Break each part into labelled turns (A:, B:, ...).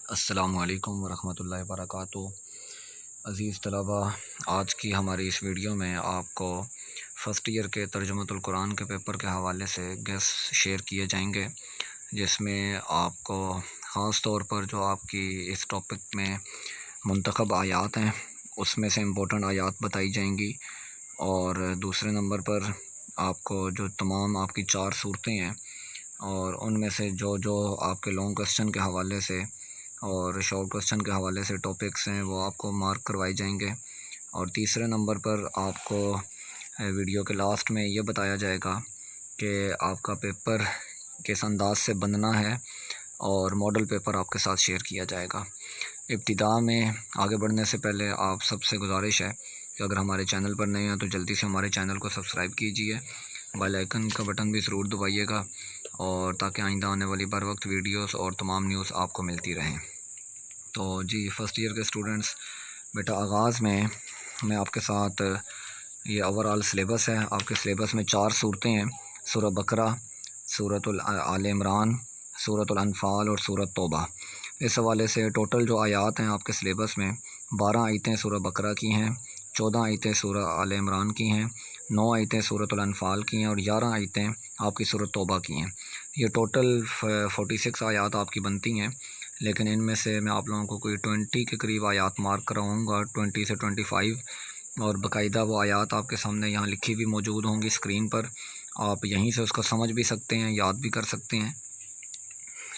A: السلام علیکم ورحمۃ اللہ وبرکاتہ۔ عزیز طلباء، آج کی ہماری اس ویڈیو میں آپ کو فرسٹ ایئر کے ترجمۃ القرآن کے پیپر کے حوالے سے گیس شیئر کیے جائیں گے، جس میں آپ کو خاص طور پر جو آپ کی اس ٹاپک میں منتخب آیات ہیں اس میں سے امپورٹنٹ آیات بتائی جائیں گی، اور دوسرے نمبر پر آپ کو جو تمام آپ کی 4 صورتیں ہیں اور ان میں سے جو آپ کے لانگ کوسچن کے حوالے سے اور شارٹ کوسچن کے حوالے سے ٹاپکس ہیں وہ آپ کو مارک کروائے جائیں گے، اور تیسرے نمبر پر آپ کو ویڈیو کے لاسٹ میں یہ بتایا جائے گا کہ آپ کا پیپر کس انداز سے بننا ہے، اور ماڈل پیپر آپ کے ساتھ شیئر کیا جائے گا۔ ابتدا میں آگے بڑھنے سے پہلے آپ سب سے گزارش ہے کہ اگر ہمارے چینل پر نئے ہیں تو جلدی سے ہمارے چینل کو سبسکرائب کیجئے، بیل آئیکن کا بٹن بھی ضرور دبائیے گا، اور تاکہ آئندہ آنے والی بر وقت ویڈیوز اور تمام نیوز آپ کو ملتی رہیں۔ تو جی فرسٹ ایئر کے اسٹوڈنٹس، بیٹا آغاز میں آپ کے ساتھ یہ اوور آل سلیبس ہے۔ آپ کے سلیبس میں 4 صورتیں ہیں: سورہ بقرہ، سورۃ آل عمران، سورۃ الانفال اور سورۃ توبہ۔ اس حوالے سے ٹوٹل جو آیات ہیں آپ کے سلیبس میں 12 آیتیں سورہ بقرہ کی ہیں، 14 آیتیں سورہ آل عمران کی ہیں، 9 آیتیں سورۃ الانفال کی ہیں، اور 11 آیتیں آپ کی سورۃ توبہ کی ہیں۔ یہ ٹوٹل 46 آیات آپ کی بنتی ہیں، لیکن ان میں سے میں آپ لوگوں کو کوئی 20 کے قریب آیات مارک کراؤں گا، 20 سے 25، اور باقاعدہ وہ آیات آپ کے سامنے یہاں لکھی ہوئی موجود ہوں گی اسکرین پر، آپ یہیں سے اس کو سمجھ بھی سکتے ہیں، یاد بھی کر سکتے ہیں،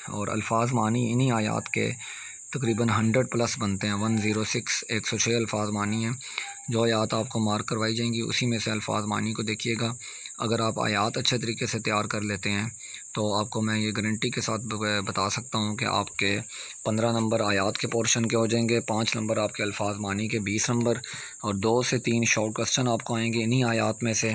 A: اور الفاظ معنی انہی آیات کے تقریباً 100 پلس بنتے ہیں، 106 الفاظ معنی ہیں۔ جو آیات آپ کو مارک کروائی جائیں گی اسی میں سے الفاظ معنی کو دیکھیے گا۔ اگر آپ آیات اچھے طریقے سے تیار کر لیتے ہیں تو آپ کو میں یہ گارنٹی کے ساتھ بتا سکتا ہوں کہ آپ کے 15 نمبر آیات کے پورشن کے ہو جائیں گے، 5 نمبر آپ کے الفاظ معنی کے، 20 نمبر، اور 2 سے 3 شارٹ کوسچن آپ کو آئیں گے انہی آیات میں سے۔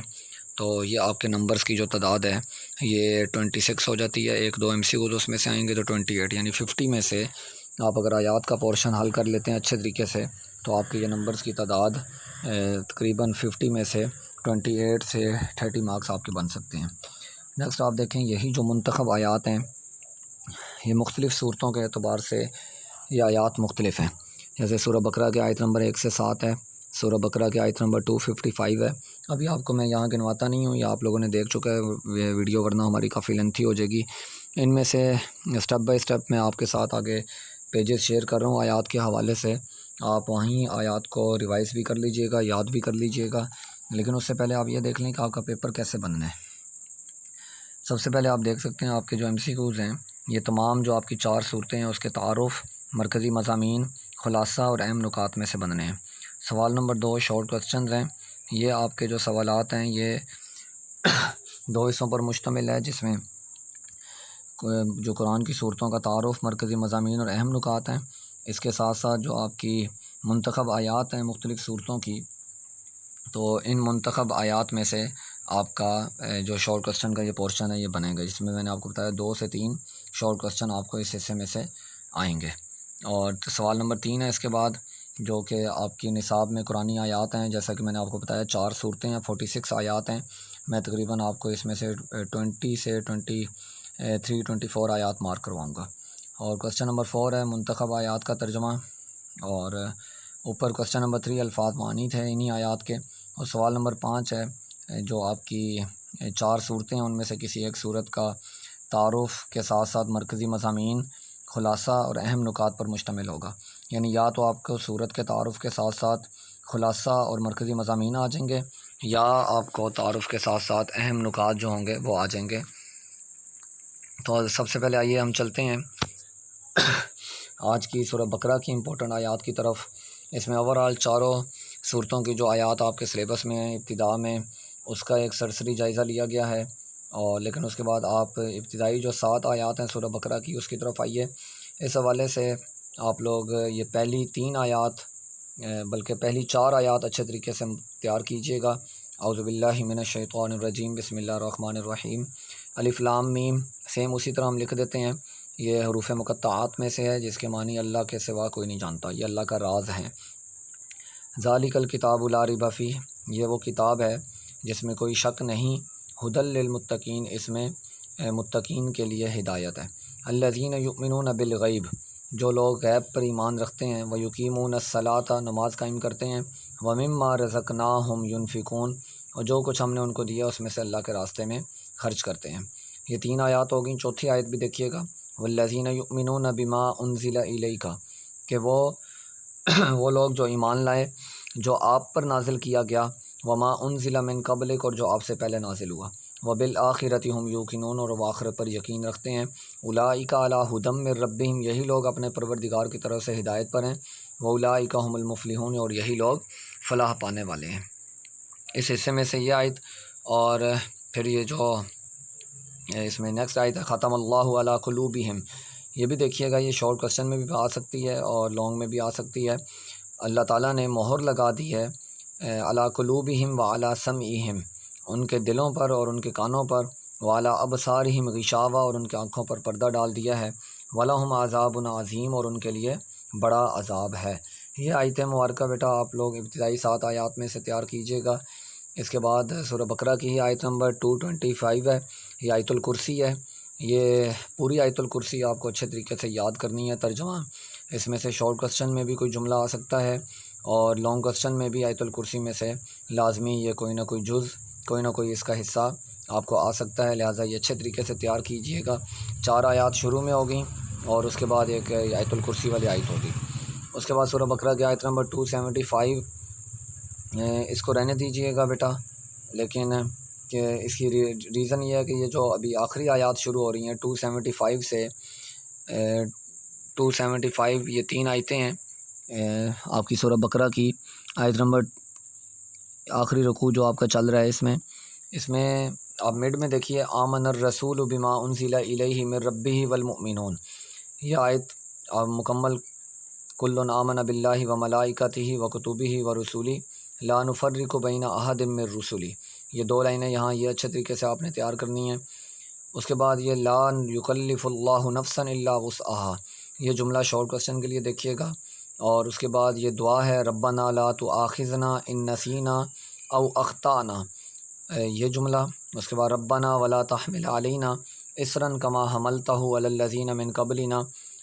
A: تو یہ آپ کے نمبرز کی جو تعداد ہے یہ 26 ہو جاتی ہے۔ 1-2 MCQs اس میں سے آئیں گے تو 28، یعنی 50 میں سے آپ اگر آیات کا پورشن حل کر لیتے ہیں اچھے طریقے سے تو آپ کے یہ نمبرز کی تعداد تقریباً 50 میں سے 28 سے 30 مارکس آپ کے بن سکتے ہیں۔ نیکسٹ آپ دیکھیں، یہی جو منتخب آیات ہیں یہ مختلف صورتوں کے اعتبار سے یہ آیات مختلف ہیں۔ جیسے سورہ بقرہ کے آیت نمبر 1 سے 7 ہے، سورہ بقرہ کے آیت نمبر 255 ہے۔ ابھی آپ کو میں یہاں گنواتا نہیں ہوں، یہ آپ لوگوں نے دیکھ چکا ہے ویڈیو، ورنہ ہماری کافی لینتھی ہو جائے گی۔ ان میں سے اسٹیپ بائی اسٹیپ میں آپ کے ساتھ آگے پیجز شیئر کر رہا ہوں آیات کے حوالے سے، آپ وہیں آیات کو ریوائز بھی کر لیجئے گا، یاد بھی کر لیجئے گا، لیکن اس سے پہلے آپ یہ دیکھ لیں کہ آپ کا پیپر کیسے بننا ہے۔ سب سے پہلے آپ دیکھ سکتے ہیں آپ کے جو MCQs ہیں یہ تمام جو آپ کی 4 صورتیں ہیں اس کے تعارف، مرکزی مضامین، خلاصہ اور اہم نکات میں سے بننے ہیں۔ سوال نمبر 2 شارٹ کوسچنز ہیں۔ یہ آپ کے جو سوالات ہیں یہ 2 حصوں پر مشتمل ہے، جس میں جو قرآن کی صورتوں کا تعارف، مرکزی مضامین اور اہم نکات ہیں، اس کے ساتھ ساتھ جو آپ کی منتخب آیات ہیں مختلف صورتوں کی، تو ان منتخب آیات میں سے آپ کا جو شارٹ کوسچن کا یہ پورشن ہے یہ بنے گا، جس میں نے آپ کو بتایا 2 سے 3 شارٹ کوسچن آپ کو اس حصے میں سے آئیں گے۔ اور سوال نمبر 3 ہے اس کے بعد، جو کہ آپ کی نصاب میں قرآنی آیات ہیں، جیسا کہ میں نے آپ کو بتایا 4 صورتیں ہیں، 46 آیات ہیں، میں تقریباً آپ کو اس میں سے 20 سے 24 آیات مارک کرواؤں گا۔ اور کوسچن نمبر 4 ہے منتخب آیات کا ترجمہ، اور اوپر کوسچن نمبر 3 الفاظ معنی تھے انہی آیات کے، اور سوال نمبر 5 ہے جو آپ کی 4 صورتیں ہیں ان میں سے کسی ایک صورت کا تعارف کے ساتھ ساتھ مرکزی مضامین، خلاصہ اور اہم نکات پر مشتمل ہوگا، یعنی یا تو آپ کو صورت کے تعارف کے ساتھ ساتھ خلاصہ اور مرکزی مضامین آ جائیں گے، یا آپ کو تعارف کے ساتھ ساتھ اہم نکات جو ہوں گے وہ آ جائیں گے۔ تو سب سے پہلے آئیے ہم چلتے ہیں آج کی سورہ بقرہ کی امپورٹنٹ آیات کی طرف۔ اس میں اوور آل 4 صورتوں کی جو آیات آپ کے سلیبس میں ہیں ابتدا میں اس کا ایک سرسری جائزہ لیا گیا ہے، اور لیکن اس کے بعد آپ ابتدائی جو 7 آیات ہیں سورہ بقرہ کی اس کی طرف آئیے۔ اس حوالے سے آپ لوگ یہ پہلی 3 آیات بلکہ پہلی 4 آیات اچھے طریقے سے تیار کیجیے گا۔ اعوذ باللہ من الشیطان الرجیم، بسم اللہ الرحمن الرحیم، الف لام میم، سیم اسی طرح ہم لکھ دیتے ہیں۔ یہ حروف مقطعات میں سے ہے جس کے معنی اللہ کے سوا کوئی نہیں جانتا، یہ اللہ کا راز ہے۔ ذالک الکتاب لا ریب فیہ، یہ وہ کتاب ہے جس میں کوئی شک نہیں، ھدی للمتقین، اس میں متقین کے لیے ہدایت ہے۔ الذین یؤمنون بالغیب، جو لوگ غیب پر ایمان رکھتے ہیں، وَيُقِيمُونَ الصَّلَاةَ نماز قائم کرتے ہیں، وَمِمَّا رَزَقْنَاهُمْ يُنْفِقُونَ اور جو کچھ ہم نے ان کو دیا اس میں سے اللہ کے راستے میں خرچ کرتے ہیں۔ یہ 3 آیات ہو گئیں۔ چوتھی آیت بھی دیکھیے گا، وَالَّذِينَ يُؤْمِنُونَ بِمَا أُنزِلَ إِلَيْكَ کہ وہ لوگ جو ایمان لائے جو آپ پر نازل کیا گیا، وَمَا أُنزِلَ مِن قَبْلِكَ اور جو آپ سے پہلے نازل ہوا، وَبِالْآخِرَةِ هُمْ يُوقِنُونَ اور وہ آخرت پر یقین رکھتے ہیں، اولئک علی ھدی من ربہم یہی لوگ اپنے پروردگار کی طرف سے ہدایت پر ہیں، واولئک هم المفلحون اور یہی لوگ فلاح پانے والے ہیں۔ اس حصے میں سے یہ آیت، اور پھر یہ جو اس میں نیکسٹ آیت ہے، ختم اللہ علی قلوبہم، یہ بھی دیکھیے گا، یہ شارٹ کوسچن میں بھی آ سکتی ہے اور لانگ میں بھی آ سکتی ہے۔ اللہ تعالیٰ نے مہر لگا دی ہے علی قلوبہم وعلی سمعہم، ان کے دلوں پر اور ان کے کانوں پر، وعلی ابصارہم غشاوہ اور ان کے آنکھوں پر پردہ ڈال دیا ہے، وَلَهُمْ عَذَابٌ عَظِيمٌ اور ان کے لیے بڑا عذاب ہے۔ یہ آیت مبارکہ بیٹا آپ لوگ ابتدائی 7 آیات میں سے تیار کیجیے گا۔ اس کے بعد سورہ بقرہ کی ہی آیت نمبر 225 ہے، یہ آیت الکرسی ہے۔ یہ پوری آیت الکرسی آپ کو اچھے طریقے سے یاد کرنی ہے، ترجمہ اس میں سے شارٹ کوسچن میں بھی کوئی جملہ آ سکتا ہے اور لانگ کوسچن میں بھی آیت الکرسی میں سے لازمی یہ کوئی نہ کوئی جز، کوئی نہ کوئی اس کا حصہ آپ کو آ سکتا ہے، لہٰذا یہ اچھے طریقے سے تیار کیجیے گا۔ 4 آیات شروع میں ہوگیں اور اس کے بعد ایک آیت الکرسی والی آیت ہوگی۔ اس کے بعد سورہ بقرہ کی آیت نمبر 275، اس کو رہنے دیجیے گا بیٹا، لیکن کہ اس کی ریزن یہ ہے کہ یہ جو ابھی آخری آیات شروع ہو رہی ہیں 275 سے 275، یہ 3 آیتیں ہیں آپ کی سورہ بقرہ کی۔ آیت نمبر آخری رکوع جو آپ کا چل رہا ہے، اس میں آپ مڈ میں دیکھیے، آمن الرسول بما انزل الیہ من ربہ والمؤمنون، یہ آیت آپ مکمل، کل آمن باللہ وملائکتہ وکتبہ ورسلہ لا نفرق بین احد من رسلہ، یہ 2 لائنیں یہاں یہ اچھے طریقے سے آپ نے تیار کرنی ہیں۔ اس کے بعد یہ لا یکلف اللہ نفسا الا وسعہا، یہ جملہ شارٹ کوسچن کے لیے دیکھیے گا۔ اور اس کے بعد یہ دعا ہے، ربنا لا تؤاخذنا ان نسینا او اخطانا، یہ جملہ۔ اس کے بعد ربنا ولا تحمل علینا اصرا کما حملتہ علی الذین من قبلنا،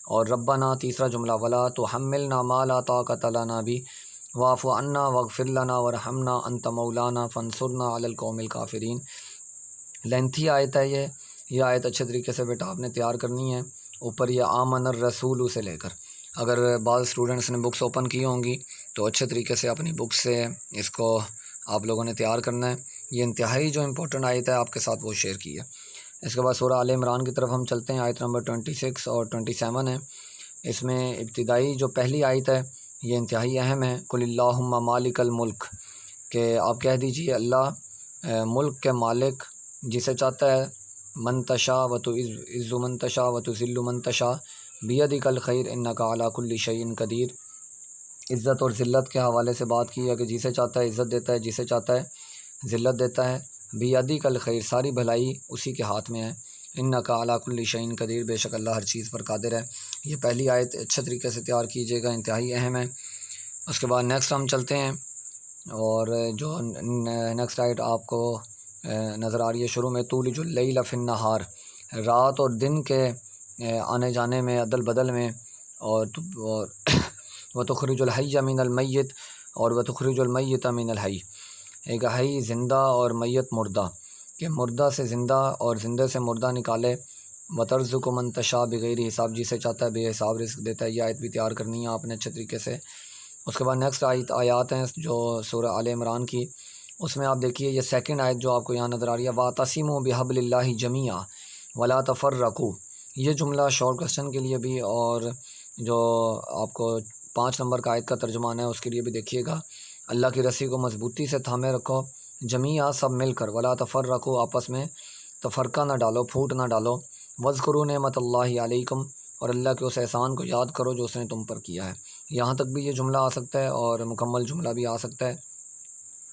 A: اور ربنا تیسرا جملہ، ولا تحملنا ما لا طاقۃ لنا بہ واعف عنا واغفر لنا وارحمنا انت مولانا فانصرنا علی القوم الکافرین۔ لینتھی آیت ہے یہ آیت اچھے طریقے سے بیٹا آپ نے تیار کرنی ہے۔ اوپر یہ آمن الرسول سے لے کر، اگر بعض اسٹوڈنٹس نے بکس اوپن کی ہوں گی تو اچھے طریقے سے اپنی بک سے اس کو آپ لوگوں نے تیار کرنا ہے۔ یہ انتہائی جو امپورٹنٹ آیت ہے آپ کے ساتھ وہ شیئر کی ہے۔ اس کے بعد سورہ آل عمران کی طرف ہم چلتے ہیں، آیت نمبر 26 اور 27 ہے۔ اس میں ابتدائی جو پہلی آیت ہے یہ انتہائی اہم ہے، قل اللہم مالک الملک، کہ آپ کہہ دیجئے اللہ ملک کے مالک جسے چاہتا ہے، من تشاء و تعز من تشاء و تذل من تشاء بیدک الخیر انک علی کل شیء قدیر۔ عزت اور ذلت کے حوالے سے بات کی ہے کہ جسے چاہتا ہے عزت دیتا ہے، جسے چاہتا ہے ذلت دیتا ہے، بیدک الخیر ساری بھلائی اسی کے ہاتھ میں ہے، انک علی کل شیء قدیر بے شک اللہ ہر چیز پر قادر ہے۔ یہ پہلی آیت اچھے طریقے سے تیار کیجیے گا، انتہائی اہم ہے۔ اس کے بعد نیکسٹ ہم چلتے ہیں، اور جو نیکسٹ آیت آپ کو نظر آ رہی ہے شروع میں، تولج اللیل فی النہار، رات اور دن کے آنے جانے میں، عدل بدل میں، اور وتخرج الحی من المیت اور وتخرج المیت من الحی، ایک حی زندہ اور میت مردہ، کہ مردہ سے زندہ اور زندے سے مردہ نکالے، وترزق من تشاء بغیر حساب، جسے چاہتا ہے بے حساب رزق دیتا ہے۔ یہ آیت بھی تیار کرنی ہے آپ نے اچھے طریقے سے۔ اس کے بعد نیکسٹ آیات ہیں جو سورہ آل عمران کی، اس میں آپ دیکھیے یہ سیکنڈ آیت جو آپ کو یہاں نظر آ رہی ہے، وَاعْتَصِمُوا بِحَبْلِ اللَّهِ جَمِيعًا وَلَا تَفَرَّقُوا، یہ جملہ شارٹ کوسچن کے لیے بھی اور جو آپ کو 5 نمبر کا آیت کا ترجمان ہے اس کے لیے بھی دیکھیے گا، اللہ کی رسی کو مضبوطی سے تھامے رکھو، جمیعا سب مل کر، ولا تفرقوا آپس میں تفرقہ نہ ڈالو، پھوٹ نہ ڈالو، واذکروا نعمت اللہ علیکم اور اللہ کے اس احسان کو یاد کرو جو اس نے تم پر کیا ہے۔ یہاں تک بھی یہ جملہ آ سکتا ہے اور مکمل جملہ بھی آ سکتا ہے۔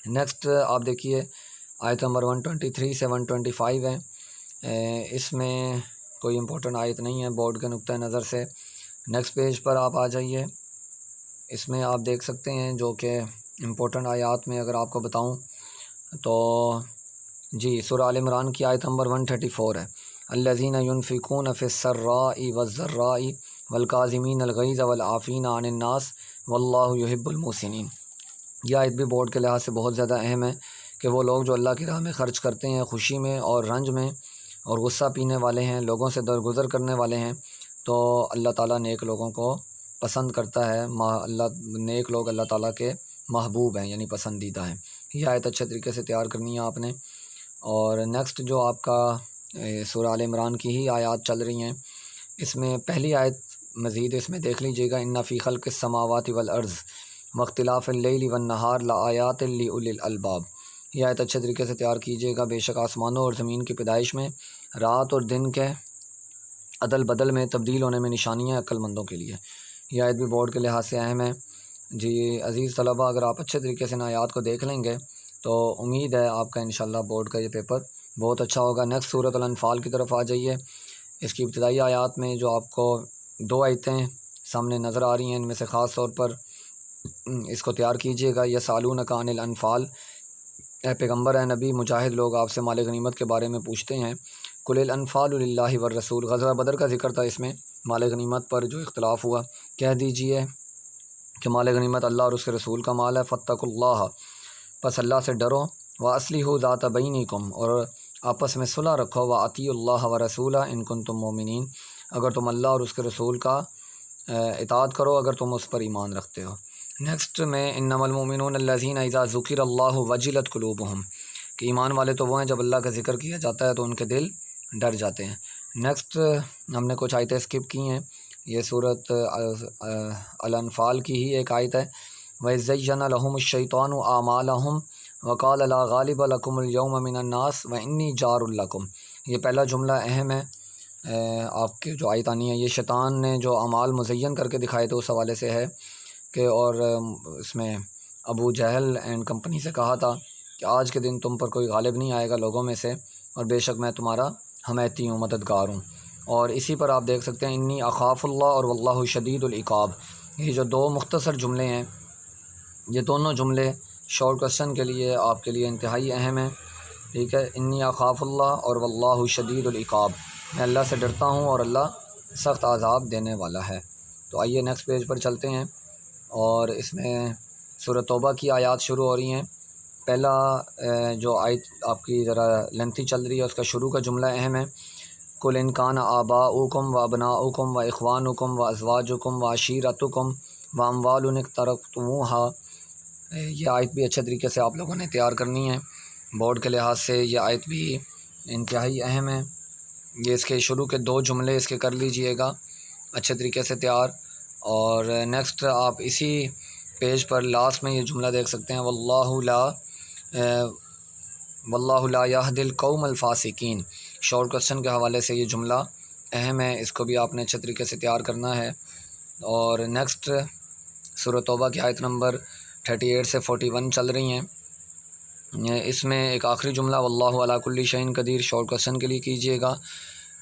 A: نیکسٹ آپ دیکھیے آیت نمبر 123 سے 125 ہے، اس میں کوئی امپورٹنٹ آیت نہیں ہے بورڈ کے نقطۂ نظر سے۔ نیکسٹ پیج پر آپ آ جائیے، اس میں آپ دیکھ سکتے ہیں جو کہ امپورٹنٹ آیات میں اگر آپ کو بتاؤں تو جی سورہ آل عمران کی آیت نمبر 134 ہے، الذین ينفقون فی السراء والضراء والکاظمین الغیظ والعافین عن الناس واللہ یحب المحسنین۔ یہ آیت بھی بورڈ کے لحاظ سے بہت زیادہ اہم ہے کہ وہ لوگ جو اللہ کی راہ میں خرچ کرتے ہیں، خوشی میں اور رنج میں، اور غصہ پینے والے ہیں، لوگوں سے درگزر کرنے والے ہیں، تو اللہ تعالیٰ نیک لوگوں کو پسند کرتا ہے۔ نیک لوگ اللہ تعالیٰ کے محبوب ہیں، یعنی پسندیدہ ہیں۔ یہ آیت اچھے طریقے سے تیار کرنی ہے آپ نے۔ اور نیکسٹ جو آپ کا سورہ آل عمران کی ہی آیات چل رہی ہیں، اس میں پہلی آیت مزید اس میں دیکھ لیجئے گا، ان فی خلق السماوات والارض واختلاف اللیل والنہار لآیات لأولی الالباب۔ یہ آیت اچھے طریقے سے تیار کیجیے گا۔ بے شک آسمانوں اور زمین کی پیدائش میں، رات اور دن کے عدل بدل میں، تبدیل ہونے میں نشانیاں عقل مندوں کے لیے۔ یہ آیت بھی بورڈ کے لحاظ سے اہم ہے۔ جی عزیز طلباء، اگر آپ اچھے طریقے سے ان آیات کو دیکھ لیں گے تو امید ہے آپ کا انشاءاللہ بورڈ کا یہ پیپر بہت اچھا ہوگا۔ نیکسٹ سورۃ الانفال کی طرف آ جائیے۔ اس کی ابتدائی آیات میں جو آپ کو دو آیتیں سامنے نظر آ رہی ہیں، ان میں سے خاص طور پر اس کو تیار کیجیے گا۔ یسألونک عن الانفال، اے پیغمبر، اے نبی، مجاہد لوگ آپ سے مال غنیمت کے بارے میں پوچھتے ہیں۔ قل الانفال للہ والرسول، غزوہ بدر کا ذکر تھا اس میں، مال غنیمت پر جو اختلاف ہوا، کہہ دیجئے کہ مال غنیمت اللہ اور اس کے رسول کا مال ہے۔ فاتقوا اللہ، پس اللہ سے ڈرو۔ واصلحوا ذات بینکم، اور آپس میں صلح رکھو۔ واطیعوا اللہ ورسولہ ان کنتم مؤمنین، اگر تم اللہ اور اس کے رسول کا اطاعت کرو، اگر تم اس پر ایمان رکھتے ہو۔ نیکسٹ میں انما المؤمنون الذین اذا ذکر اللہ وجلت قلوبہم، کہ ایمان والے تو وہ ہیں جب اللہ کا ذکر کیا جاتا ہے تو ان کے دل ڈر جاتے ہیں۔ نیکسٹ ہم نے کچھ آیتیں اسکپ کی ہیں، یہ سورۃ الانفال کی ہی ایک آیت ہے۔ وَإِذْ زَيَّنَ لَهُمُ الشَّيْطَانُ أَعْمَالَهُمْ وَقَالَ لَا غَالِبَ لَكُمُ الْيَوْمَ مِنَ النَّاسِ وَإِنِّي جَارٌ لَكُمْ۔ یہ پہلا جملہ اہم ہے، آپ کے جو آیت آنی ہے، یہ شیطان نے جو اعمال مزین کر کے دکھائے تھے اس حوالے سے ہے کہ، اور اس میں ابو جہل اینڈ کمپنی سے کہا تھا کہ آج کے دن تم پر کوئی غالب نہیں آئے گا لوگوں میں سے، اور بے شک میں تمہارا حمایتی ہوں، مددگار ہوں۔ اور اسی پر آپ دیکھ سکتے ہیں انی اخاف اللہ اور واللہ شدید العقاب۔ یہ جو دو مختصر جملے ہیں، یہ دونوں جملے شارٹ کوسچن کے لیے آپ کے لیے انتہائی اہم ہیں، ٹھیک ہے۔ انی اخاف اللہ اور واللہ شدید العقاب، میں اللہ سے ڈرتا ہوں اور اللہ سخت عذاب دینے والا ہے۔ تو آئیے نیکسٹ پیج پر چلتے ہیں، اور اس میں سورۃ توبہ کی آیات شروع ہو رہی ہیں۔ پہلا جو آیت آپ کی ذرا لینتھی چل رہی ہے، اس کا شروع کا جملہ اہم ہے۔ قل ان کان آباؤکم وابناؤکم واخوانکم وازواجکم وعشیرتکم واموال اقترفتموہا۔ یہ آیت بھی اچھے طریقے سے آپ لوگوں نے تیار کرنی ہے، بورڈ کے لحاظ سے یہ آیت بھی انتہائی اہم ہے۔ یہ اس کے شروع کے دو جملے اس کے کر لیجئے گا اچھے طریقے سے تیار۔ اور نیکسٹ آپ اسی پیج پر لاسٹ میں یہ جملہ دیکھ سکتے ہیں، واللہ لا یہدی القوم الفاسقین۔ شارٹ کوسچن کے حوالے سے یہ جملہ اہم ہے، اس کو بھی آپ نے اچھے طریقے سے تیار کرنا ہے۔ اور نیکسٹ سورۃ توبہ کی آیت نمبر 38 سے 41 چل رہی ہیں۔ اس میں ایک آخری جملہ واللہ علی کل شیء قدیر شارٹ کوسچن کے لیے کیجیے گا،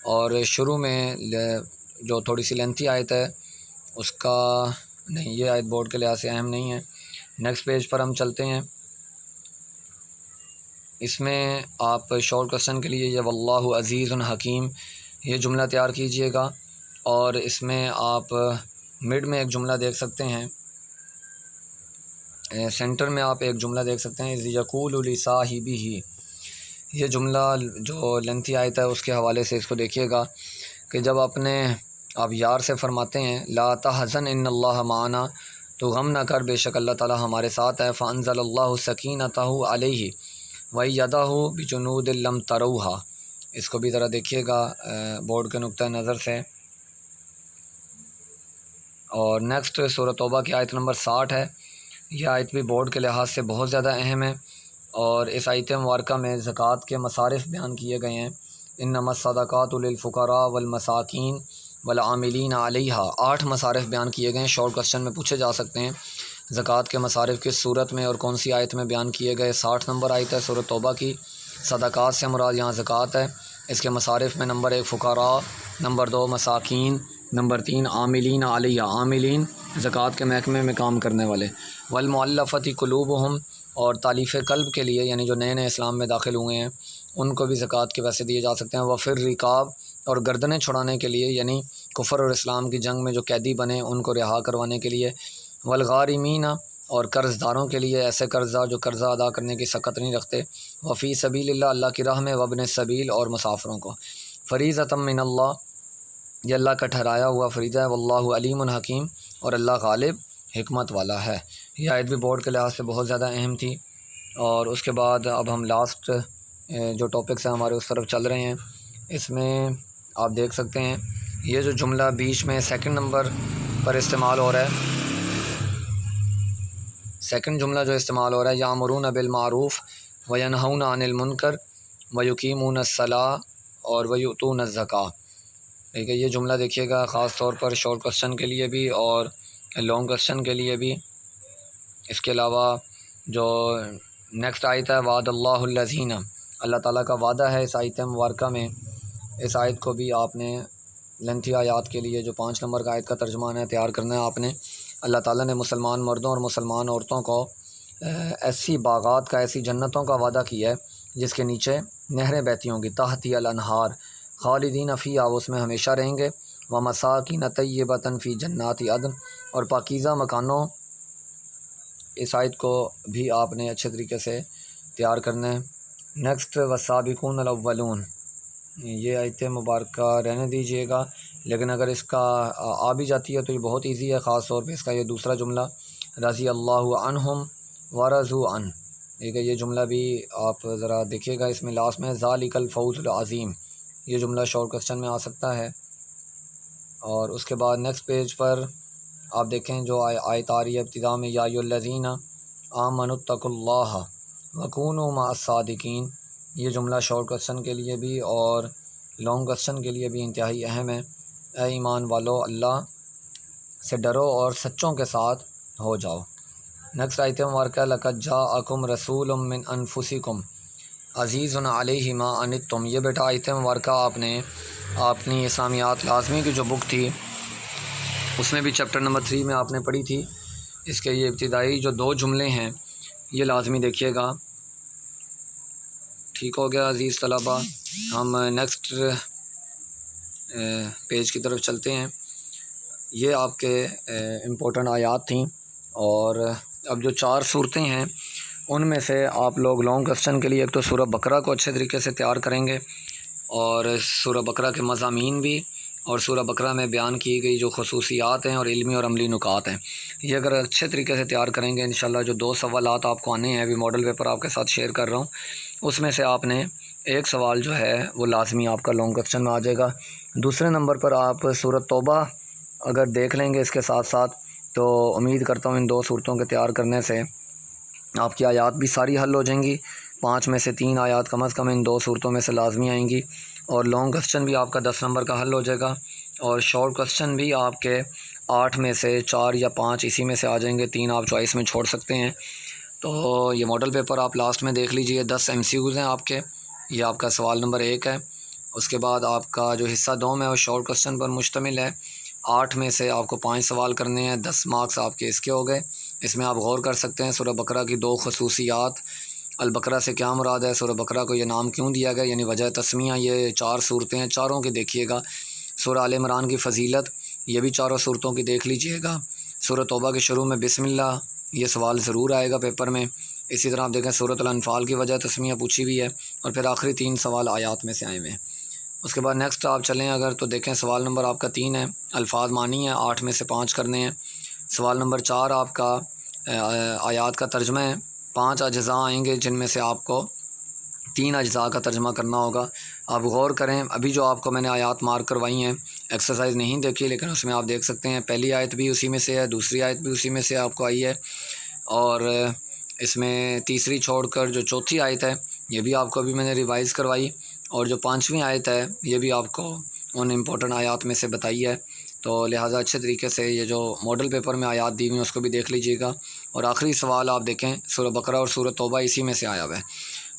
A: اور شروع میں جو تھوڑی سی لینتھی آیت ہے اس کا نہیں، یہ آیت بورڈ کے لحاظ سے اہم نہیں ہے۔ نیکسٹ پیج پر ہم چلتے ہیں، اس میں آپ شارٹ کوسچن کے لیے یہ واللہ عزیز حکیم یہ جملہ تیار کیجئے گا، اور اس میں آپ مڈ میں ایک جملہ دیکھ سکتے ہیں، سینٹر میں آپ ایک جملہ دیکھ سکتے ہیں، اذ یقول لصاحبہ۔ یہ جملہ جو لینتھی آیت ہے اس کے حوالے سے اس کو دیکھیے گا کہ جب آپ یار سے فرماتے ہیں لا تحزن ان اللہ معنا، تو غم نہ کر، بے شک اللہ تعالی ہمارے ساتھ ہے۔ فانزل اللہ سکینتہ علیہ وَأَيَّدَهُ بِجُنُودٍ لَّمْ تَرَوْهَا۔ اس کو بھی ذرا دیکھیے گا بورڈ کے نقطہ نظر سے۔ اور نیکسٹ سورۃ توبہ کی آیت نمبر 60 ہے، یہ آیت بھی بورڈ کے لحاظ سے بہت زیادہ اہم ہے، اور اس آیت مبارکہ میں زکوٰۃ کے مصارف بیان کیے گئے ہیں۔ انما الصدقات للفقراء والمساکین والعاملین علیہا، 8 مصارف بیان کیے گئے ہیں، شارٹ کوسچن میں پوچھے جا سکتے ہیں۔ زکوٰۃ کے مصارف کس صورت میں اور کون سی آیت میں بیان کیے گئے؟ 60 نمبر آیت ہے سورۃ توبہ کی۔ صدقات سے مراد یہاں زکوٰۃ ہے۔ اس کے مصارف میں نمبر 1 فقراء، نمبر 2 مساکین، نمبر 3 عاملین علیہ، عاملین زکوٰۃ کے محکمے میں کام کرنے والے، والمؤلفۃ قلوبہم، اور تالیف قلب کے لیے یعنی جو نئے اسلام میں داخل ہوئے ہیں ان کو بھی زکوٰۃ کے پیسے دیے جا سکتے ہیں۔ وفر رقاب، اور گردنیں چھڑانے کے لیے یعنی کفر اور اسلام کی جنگ میں جو قیدی بنے ان کو رہا کروانے کے لیے، والغارمین اور قرض داروں کے لیے، ایسے قرض دار جو قرضہ ادا کرنے کی سخت نہیں رکھتے، وفی سبیل اللہ اللہ کی راہ میں، وابن السبیل اور مسافروں کو، فریضۃ من اللہ یہ اللہ کا ٹھہرایا ہوا فریضہ ہے، واللہ علیم حکیم اور اللہ غالب حکمت والا ہے۔ یہ آیت بھی بورڈ کے لحاظ سے بہت زیادہ اہم تھی۔ اور اس کے بعد اب ہم لاسٹ جو ٹاپکس ہیں ہمارے اس طرف چل رہے ہیں۔ اس میں آپ دیکھ سکتے ہیں یہ جو جملہ بیچ میں سیکنڈ نمبر پر استعمال ہو رہا ہے، سیکنڈ جملہ جو استعمال ہو رہا ہے، یامرون بالمعروف وینہون عن المنکر ویقیمون الصلاۃ اور ویؤتون الزکوٰۃ۔ ٹھیک ہے، یہ جملہ دیکھیے گا خاص طور پر شارٹ کوسچن کے لیے بھی اور لانگ کوسچن کے لیے بھی۔ اس کے علاوہ جو نیکسٹ آیت ہے، وعد اللہ الذین، اللہ تعالیٰ کا وعدہ ہے اس آیت مبارکہ میں۔ اس آیت کو بھی آپ نے لینتھی آیات کے لیے جو 5 نمبر کا آیت کا ترجمہ ہے تیار کرنا ہے آپ نے۔ اللہ تعالیٰ نے مسلمان مردوں اور مسلمان عورتوں کو ایسی باغات کا، ایسی جنتوں کا وعدہ کیا ہے جس کے نیچے نہریں بہتی ہوں گی، تحتی الانہار خالدین فیہا، وہ اس میں ہمیشہ رہیں گے، ومساکین طیبۃ فی جنات عدن، اور پاکیزہ مکانوں۔ اس آیت کو بھی آپ نے اچھے طریقے سے تیار کرنا ہے۔ نیکسٹ والسابقون الاولون، یہ آیت مبارکہ رہنے دیجیے گا، لیکن اگر اس کا آ بھی جاتی ہے تو یہ بہت ایزی ہے، خاص طور پہ اس کا یہ دوسرا جملہ، رضی اللہ عنہم ورضوا عنہ۔ ٹھیک ہے، یہ جملہ بھی آپ ذرا دیکھیے گا، اس میں لاسٹ میں ذالک الفوز العظیم، یہ جملہ شارٹ کوسچن میں آ سکتا ہے۔ اور اس کے بعد نیکسٹ پیج پر آپ دیکھیں جو آیت آ رہی ہے ابتدا میں، یا ایھا الذین آمنوا اتقوا اللہ وکونوا مع الصادقین، یہ جملہ شارٹ کوسچن کے لیے بھی اور لانگ کوسچن کے لیے بھی انتہائی اہم ہے۔ اے ایمان والو، اللہ سے ڈرو اور سچوں کے ساتھ ہو جاؤ۔ نیکسٹ آیت مبارکہ، لقد جاءکم رسول من انفسکم عزیز علیہ ما عنتم، یہ بیٹا آیت مبارکہ آپ نے اپنی اسلامیات لازمی کی جو بک تھی اس میں بھی چیپٹر نمبر 3 میں آپ نے پڑھی تھی۔ اس کے یہ ابتدائی جو 2 جملے ہیں یہ لازمی دیکھیے گا۔ ٹھیک ہو گیا عزیز طلبہ، ہم نیکسٹ پیج کی طرف چلتے ہیں۔ یہ آپ کے امپورٹنٹ آیات تھیں، اور اب جو 4 صورتیں ہیں ان میں سے آپ لوگ لانگ کوسچن کے لیے ایک تو سورہ بقرہ کو اچھے طریقے سے تیار کریں گے، اور سورہ بقرہ کے مضامین بھی، اور سورہ بقرہ میں بیان کی گئی جو خصوصیات ہیں اور علمی اور عملی نکات ہیں، یہ اگر اچھے طریقے سے تیار کریں گے انشاءاللہ جو 2 سوالات آپ کو آنے ہیں، ابھی ماڈل پیپر آپ کے ساتھ شیئر کر رہا ہوں، اس میں سے آپ نے ایک سوال جو ہے وہ لازمی آپ کا لانگ کوسچن میں آ جائے گا۔ دوسرے نمبر پر آپ سورۃ توبہ اگر دیکھ لیں گے اس کے ساتھ ساتھ، تو امید کرتا ہوں ان 2 صورتوں کے تیار کرنے سے آپ کی آیات بھی ساری حل ہو جائیں گی۔ 5 میں سے 3 آیات کم از کم ان 2 صورتوں میں سے لازمی آئیں گی، اور لانگ کوسچن بھی آپ کا 10 نمبر کا حل ہو جائے گا، اور شارٹ کوسچن بھی آپ کے 8 میں سے 4 یا 5 اسی میں سے آ جائیں گے، 3 آپ چوائس میں چھوڑ سکتے ہیں۔ تو یہ ماڈل پیپر آپ لاسٹ میں دیکھ لیجئے، 10 MCQs ہیں آپ کے، یہ آپ کا سوال نمبر 1 ہے۔ اس کے بعد آپ کا جو حصہ 2 میں وہ شارٹ کوسچن پر مشتمل ہے، 8 میں سے آپ کو 5 سوال کرنے ہیں، 10 مارکس آپ کے اس کے ہو گئے۔ اس میں آپ غور کر سکتے ہیں سورہ بقرہ کی 2 خصوصیات، البقرہ سے کیا مراد ہے، سورہ بقرہ کو یہ نام کیوں دیا گیا، یعنی وجہ تسمیہ، یہ 4 صورتیں ہیں، چاروں کی دیکھیے گا۔ سورہ آل عمران کی فضیلت، یہ بھی 4 صورتوں کی دیکھ لیجئے گا۔ سورہ توبہ کے شروع میں بسم اللہ، یہ سوال ضرور آئے گا پیپر میں۔ اسی طرح آپ دیکھیں سورۃ الانفال کی وجہ تسمیہ پوچھی ہوئی ہے، اور پھر آخری 3 سوال آیات میں سے آئے ہوئے ہیں۔ اس کے بعد نیکسٹ آپ چلیں اگر تو دیکھیں سوال نمبر آپ کا 3 ہے، الفاظ معنی ہے، 8 میں سے 5 کرنے ہیں۔ سوال نمبر 4 آپ کا آیات کا ترجمہ ہے، 5 اجزاء آئیں گے جن میں سے آپ کو 3 اجزاء کا ترجمہ کرنا ہوگا۔ آپ غور کریں، ابھی جو آپ کو میں نے آیات مارک کروائی ہیں، ایکسرسائز نہیں دیکھی لیکن اس میں آپ دیکھ سکتے ہیں پہلی آیت بھی اسی میں سے ہے، دوسری آیت بھی اسی میں سے آپ کو آئی ہے، اور اس میں تیسری چھوڑ کر جو چوتھی آیت ہے یہ بھی آپ کو ابھی میں نے ریوائز کروائی، اور جو 5ویں آیت ہے یہ بھی آپ کو ان امپورٹنٹ آیات میں سے بتائی ہے۔ تو لہٰذا اچھے طریقے سے یہ جو ماڈل پیپر میں آیات دی ہوئی ہیں اس کو بھی دیکھ لیجیے گا۔ اور آخری سوال آپ دیکھیں سورہ بقرہ اور سورہ توبہ اسی میں سے آیا ہوا ہے،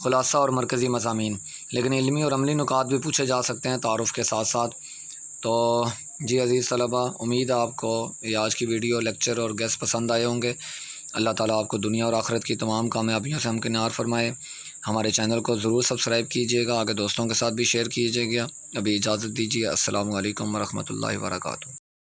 A: خلاصہ اور مرکزی مضامین، لیکن علمی اور عملی نکات بھی پوچھے جا سکتے ہیں تعارف کے ساتھ ساتھ۔ تو جی عزیز طلبہ، امید ہے آپ کو یہ آج کی ویڈیو، لیکچر اور گیسٹ پسند آئے ہوں گے۔ اللہ تعالیٰ آپ کو دنیا اور آخرت کی تمام کامیابیوں سے ہمکنار فرمائے۔ ہمارے چینل کو ضرور سبسکرائب کیجیے گا، آگے دوستوں کے ساتھ بھی شیئر کیجیے گا۔ ابھی اجازت دیجیے، السلام علیکم ورحمۃ اللہ وبرکاتہ۔